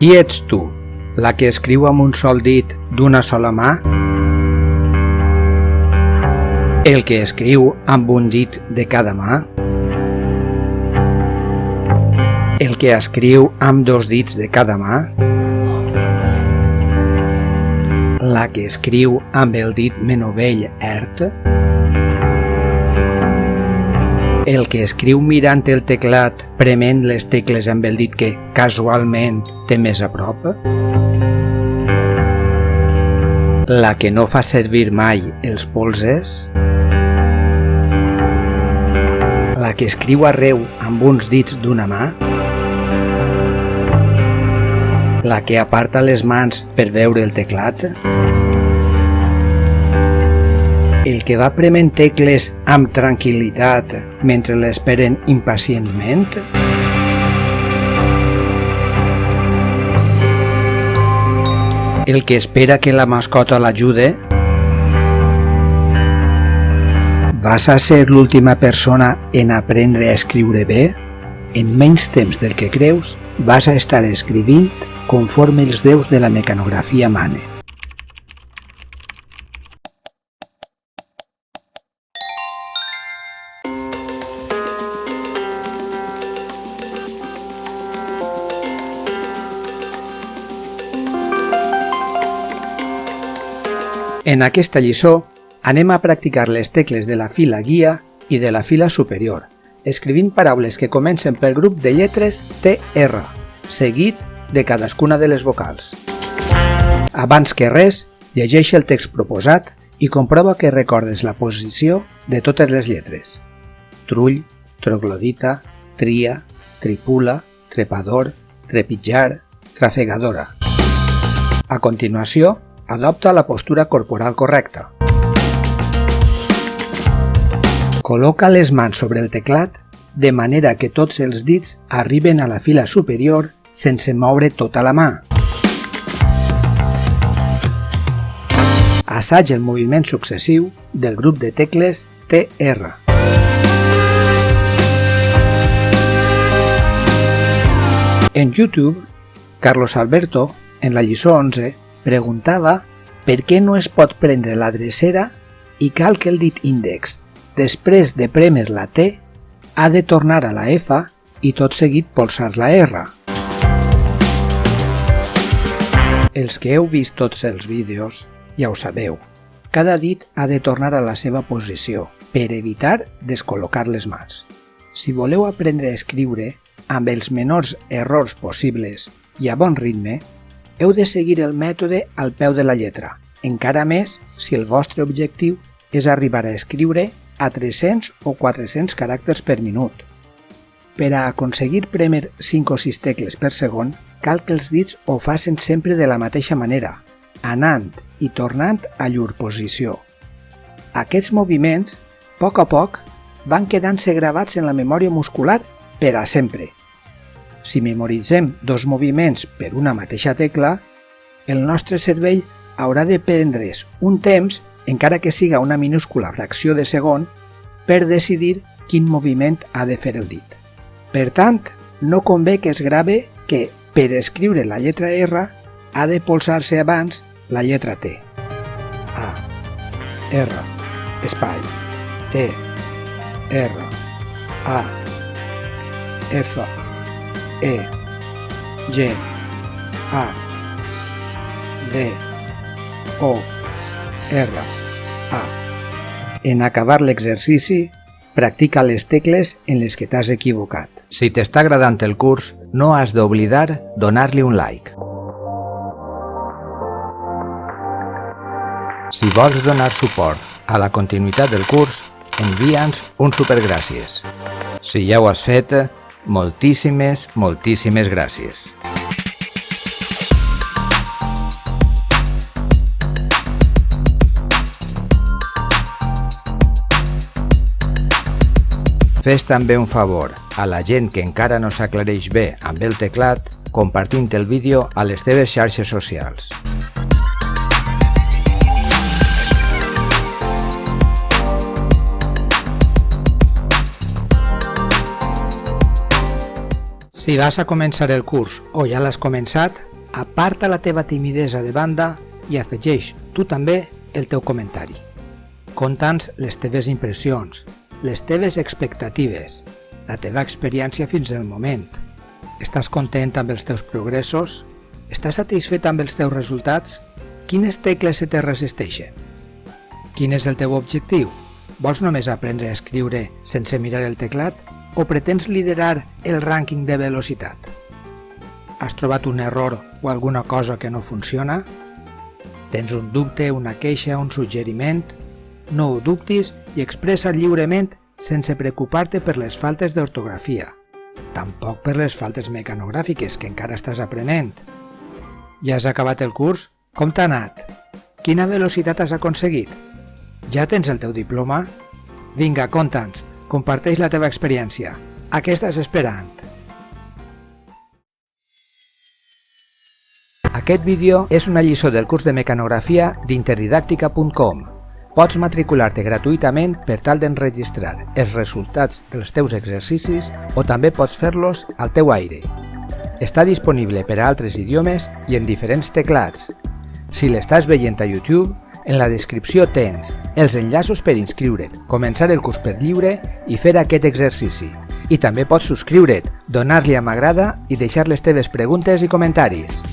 Qui ets tu, la que escriu amb un sol dit d'una sola mà? El que escriu amb un dit de cada mà? El que escriu amb dos dits de cada mà? La que escriu amb el dit menovell ert? El que escriu mirant el teclat prement les tecles amb el dit que casualment té més a prop? La que no fa servir mai els polzes? La que escriu arreu amb uns dits d'una mà? La que aparta les mans per veure el teclat? El que va prement tecles amb tranquil·litat mentre l'esperen impacientment? El que espera que la mascota l'ajude? Vas a ser l'última persona en aprendre a escriure bé? En menys temps del que creus, vas a estar escrivint conforme els déus de la mecanografia manen. En aquesta lliçó anem a practicar les tecles de la fila guia i de la fila superior, escrivint paraules que comencen pel grup de lletres TR, seguit de cadascuna de les vocals. Abans que res, llegeix el text proposat i comprova que recordes la posició de totes les lletres. Trull, troglodita, tria, tripula, trepador, trepitjar, trafegadora. A continuació, adopta la postura corporal correcta. Col·loca les mans sobre el teclat de manera que tots els dits arriben a la fila superior sense moure tota la mà. Assaig el moviment successiu del grup de tecles TR. En YouTube, Carlos Alberto, en la lliçó 11, preguntava per què no es pot prendre la drecera i cal que el dit índex, després de prémer la T, ha de tornar a la F i tot seguit polsar la R. Els que heu vist tots els vídeos ja ho sabeu. Cada dit ha de tornar a la seva posició per evitar descol·locar les mans. Si voleu aprendre a escriure amb els menors errors possibles i a bon ritme, heu de seguir el mètode al peu de la lletra, encara més si el vostre objectiu és arribar a escriure a 300 o 400 caràcters per minut. Per a aconseguir prémer 5 o 6 tecles per segon, cal que els dits ho facin sempre de la mateixa manera, anant i tornant a llur posició. Aquests moviments, a poc, van quedant-se gravats en la memòria muscular per a sempre. Si memoritzem 2 moviments per una mateixa tecla, el nostre cervell haurà de prendre's un temps, encara que siga una minúscula fracció de segon, per decidir quin moviment ha de fer el dit. Per tant, no convé que es grave que, per escriure la lletra R, ha de polsar-se abans la lletra T. A, R, espai, T, R, A, F, E, G, A, D, O, R, A. En acabar l'exercici, practica les tecles en les que t'has equivocat. Si t'està agradant el curs, no has d'oblidar donar-li un like. Si vols donar suport a la continuïtat del curs, envia'ns un supergràcies. Si ja ho has fet, moltíssimes gràcies. Fes també un favor a la gent que encara no s'aclareix bé amb el teclat compartint el vídeo a les teves xarxes socials. Si vas a començar el curs o ja l'has començat, Aparta la teva timidesa de banda i afegeix tu també el teu comentari. Conta'ns les teves impressions, les teves expectatives, la teva experiència fins al moment. Estàs content amb els teus progressos? Estàs satisfet amb els teus resultats? Quines tecles se te resisteixen? Quin és el teu objectiu? Vols només aprendre a escriure sense mirar el teclat o pretens liderar el rànquing de velocitat? Has trobat un error o alguna cosa que no funciona? Tens un dubte, una queixa, un suggeriment? No ho dubtis i expressa lliurement sense preocupar-te per les faltes d'ortografia. Tampoc per les faltes mecanogràfiques, que encara estàs aprenent. Ja has acabat el curs? Com t'ha anat? Quina velocitat has aconseguit? Ja tens el teu diploma? Vinga, conta'ns, comparteix la teva experiència. A què estàs esperant? Aquest vídeo és una lliçó del curs de mecanografia d'interdidàctica.com. Pots matricular-te gratuïtament per tal d'enregistrar els resultats dels teus exercicis o també pots fer-los al teu aire. Està disponible per a altres idiomes i en diferents teclats. Si l'estàs veient a YouTube, en la descripció tens els enllaços per inscriure't, començar el curs per lliure i fer aquest exercici. I també pots subscriure't, donar-li a m'agrada i deixar les teves preguntes i comentaris.